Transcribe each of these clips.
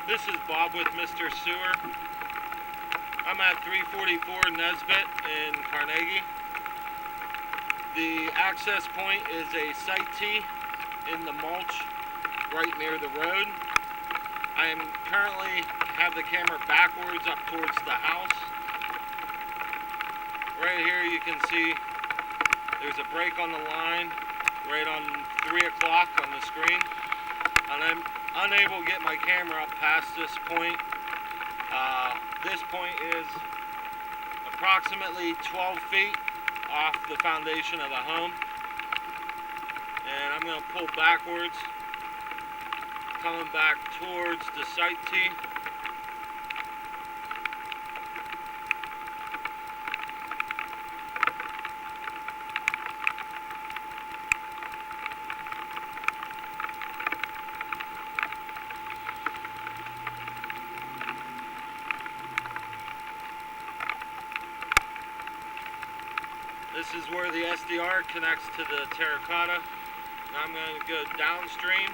This is Bob with Mr. Sewer. I'm at 344 Nesbitt in Carnegie. The access point is a site tee in the mulch right near the road. I am currently have the camera backwards up towards the house. Right here you can see there's a break on the line right on 3 o'clock on the screen. And I'm unable to get my camera up past this point. This point is approximately 12 feet off the foundation of the home. And I'm going to pull backwards, coming back towards the site tee. This is where the SDR connects to the terracotta. Now I'm going to go downstream.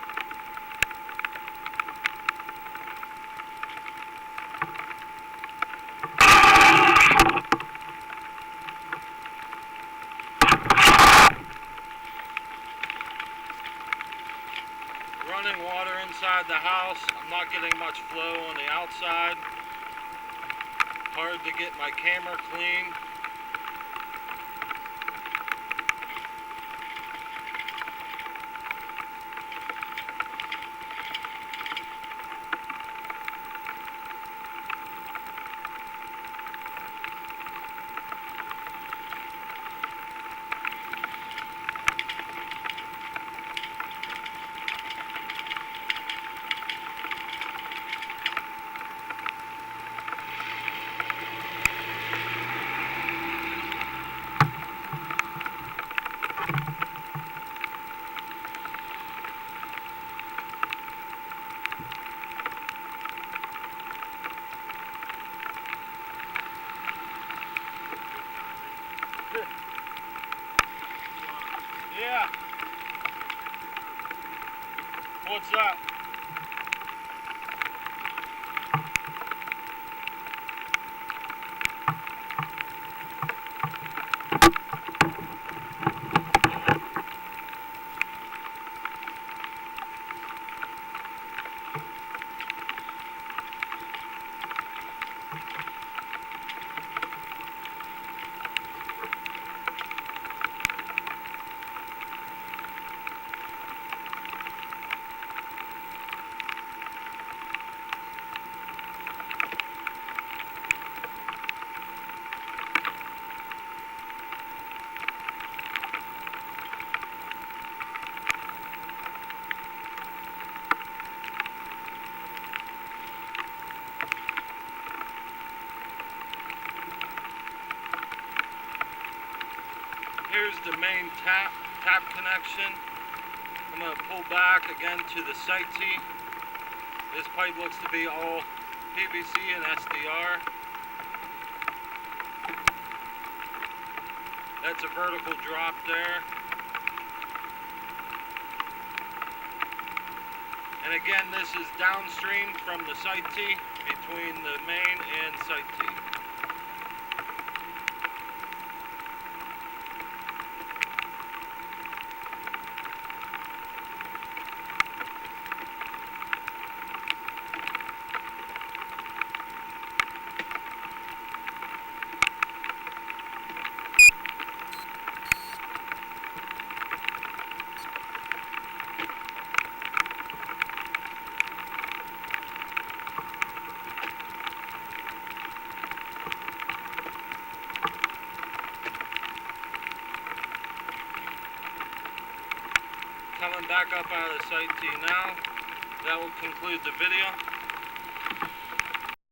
Running water inside the house. I'm not getting much flow on the outside. Hard to get my camera clean. Yeah. What's up? Here's the main tap connection. I'm going to pull back again to the site tee. This pipe looks to be all PVC and SDR. That's a vertical drop there. And again, this is downstream from the site tee between the main and site tee. Coming back up out of the site tee now. That will conclude the video.